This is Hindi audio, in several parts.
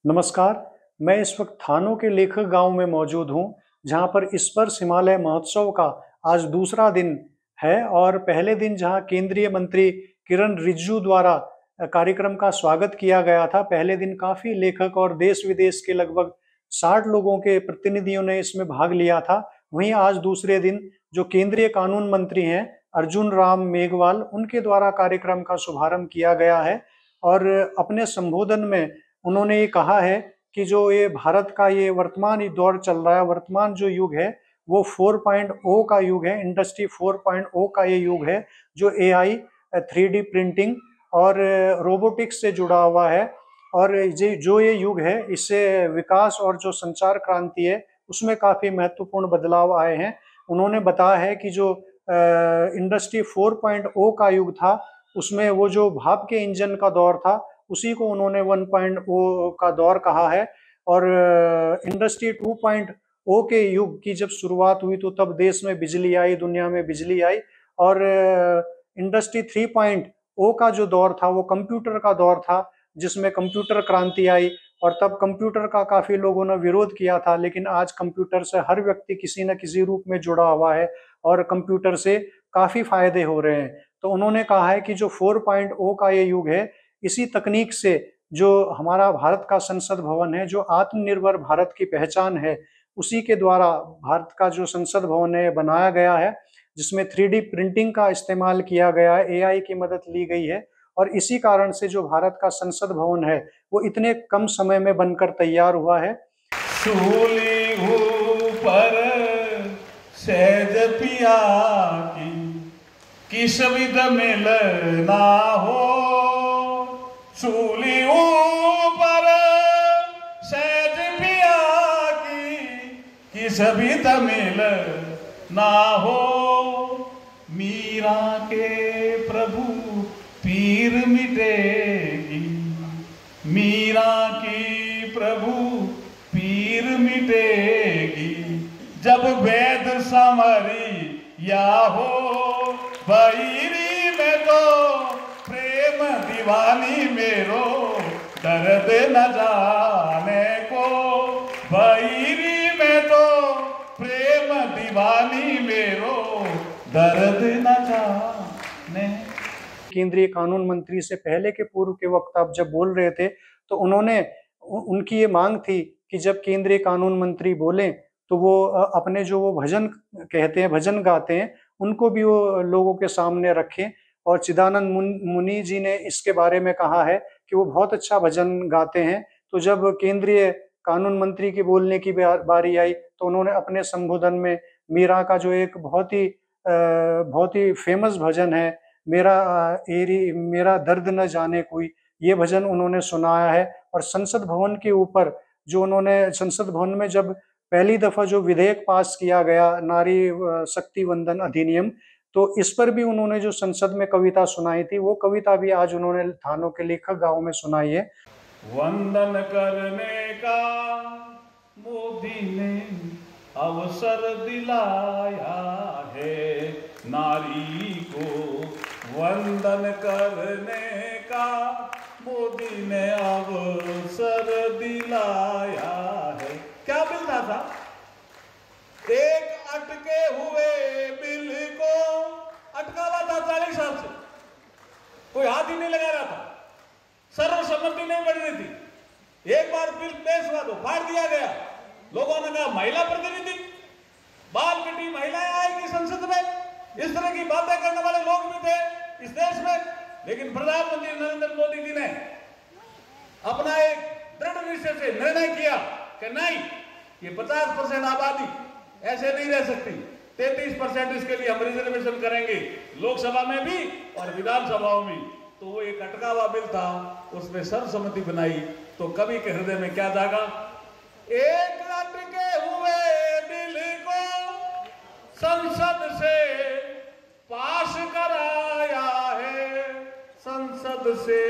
नमस्कार। मैं इस वक्त थानो के लेखक गांव में मौजूद हूं, जहां पर स्पर्श हिमालय महोत्सव का आज दूसरा दिन है और पहले दिन जहां केंद्रीय मंत्री किरण रिजिजू द्वारा कार्यक्रम का स्वागत किया गया था। पहले दिन काफी लेखक और देश विदेश के लगभग 60 लोगों के प्रतिनिधियों ने इसमें भाग लिया था। वहीं आज दूसरे दिन जो केंद्रीय कानून मंत्री हैं अर्जुन राम मेघवाल, उनके द्वारा कार्यक्रम का शुभारंभ किया गया है और अपने संबोधन में उन्होंने ये कहा है कि जो ये भारत का ये वर्तमान दौर चल रहा है, वर्तमान जो युग है वो 4.0 का युग है, इंडस्ट्री 4.0 का ये युग है, जो एआई, 3D प्रिंटिंग और रोबोटिक्स से जुड़ा हुआ है। और जो ये युग है, इससे विकास और जो संचार क्रांति है उसमें काफी महत्वपूर्ण बदलाव आए हैं। उन्होंने बताया है कि जो इंडस्ट्री 4.0 का युग था, उसमें वो जो भाप के इंजन का दौर था, उसी को उन्होंने 1.0 का दौर कहा है। और इंडस्ट्री 2.0 के युग की जब शुरुआत हुई तो तब देश में बिजली आई, दुनिया में बिजली आई। और इंडस्ट्री 3.0 का जो दौर था वो कंप्यूटर का दौर था, जिसमें कंप्यूटर क्रांति आई। और तब कंप्यूटर का काफी लोगों ने विरोध किया था, लेकिन आज कंप्यूटर से हर व्यक्ति किसी न किसी रूप में जुड़ा हुआ है और कंप्यूटर से काफी फायदे हो रहे हैं। तो उन्होंने कहा है कि जो 4.0 का ये युग है, इसी तकनीक से जो हमारा भारत का संसद भवन है, जो आत्मनिर्भर भारत की पहचान है, उसी के द्वारा भारत का जो संसद भवन है बनाया गया है, जिसमें 3D प्रिंटिंग का इस्तेमाल किया गया है, एआई की मदद ली गई है। और इसी कारण से जो भारत का संसद भवन है वो इतने कम समय में बनकर तैयार हुआ है। सूली ऊपर सहज पिया की सविध मिलना हो, सूली ऊपर सहज पिया की सविध मिलना हो, मीरा के प्रभु पीर मिटेगी, मीरा की प्रभु पीर मिटेगी, जब वेद समरी या हो, बहिरी में तो प्रेम दीवानी मेरो दर्द न जाने को, बहिरी में तो प्रेम दीवानी मेरो दर्द न जाने। केंद्रीय कानून मंत्री से पहले के पूर्व के वक्ता जब बोल रहे थे तो उन्होंने उनकी ये मांग थी कि जब केंद्रीय कानून मंत्री बोले तो वो अपने जो वो भजन कहते हैं, भजन गाते हैं, उनको भी वो लोगों के सामने रखें। और चिदानंद मुनि जी ने इसके बारे में कहा है कि वो बहुत अच्छा भजन गाते हैं। तो जब केंद्रीय कानून मंत्री की बोलने की बारी आई तो उन्होंने अपने संबोधन में मीरा का जो एक बहुत ही फेमस भजन है, मेरा दर्द न जाने कोई, ये भजन उन्होंने सुनाया है। और संसद भवन के ऊपर जो उन्होंने संसद भवन में जब पहली दफा जो विधेयक पास किया गया, नारी शक्ति वंदन अधिनियम, तो इस पर भी उन्होंने जो संसद में कविता सुनाई थी, वो कविता भी आज उन्होंने थानों के लेखक गांव में सुनाई है। वंदन करने का मोदी ने अवसर दिलाया है, नारी को वंदन करने का मोदी ने अवसर दिलाया है। क्या बिल था? एक अटके हुए बिल को अटका हुआ था 40 साल से, कोई हाथ ही नहीं लगा रहा था, सर्वसम्मति नहीं बढ़ रही थी। एक बार बिल पेश हुआ तो फाड़ दिया गया। लोगों ने कहा महिला प्रतिनिधि, बाल बेटी महिलाएं आएगी संसद में, इस तरह की बातें करने वाले लोग भी थे इस देश में। लेकिन प्रधानमंत्री नरेंद्र मोदी जी ने अपना एक दृढ़ निश्चय से निर्णय किया कि नहीं, ये 50% आबादी ऐसे नहीं रह सकती, 33% इसके लिए हम रिजर्वेशन करेंगे, लोकसभा में भी और विधानसभाओं में। तो वो एक अटका हुआ बिल था, उसमें सर्वसम्मति बनाई तो कवि के हृदय में क्या जागा? एक अटके हुए बिल को संसद से पास कराया है, संसद से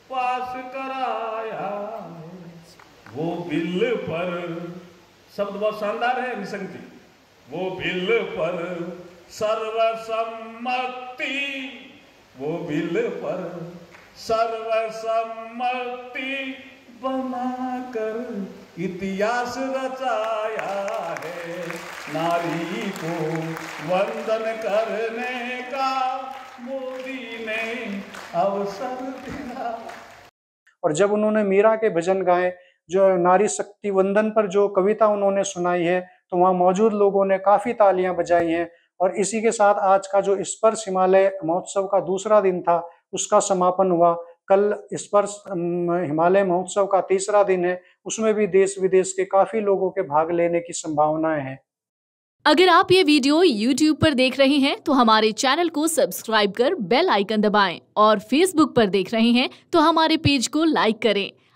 पास कराया है। वो बिल पर, शब्द बहुत शानदार है निशंक जी, वो बिल पर सर्वसम्मति, वो बिल पर सर्वसम्मति बना इतिहास रचाया है, नारी को वंदन करने का मोदी ने अवसर दिया। और जब उन्होंने मीरा के भजन गाए, जो नारी शक्ति वंदन पर जो कविता उन्होंने सुनाई है, तो वहाँ मौजूद लोगों ने काफी तालियां बजाई हैं। और इसी के साथ आज का जो स्पर्श हिमालय महोत्सव का दूसरा दिन था, उसका समापन हुआ। कल स्पर्श हिमालय महोत्सव का तीसरा दिन है, उसमें भी देश विदेश के काफी लोगों के भाग लेने की संभावनाएं हैं। अगर आप ये वीडियो YouTube पर देख रहे हैं तो हमारे चैनल को सब्सक्राइब कर बेल आइकन दबाएं, और Facebook पर देख रहे हैं तो हमारे पेज को लाइक करें।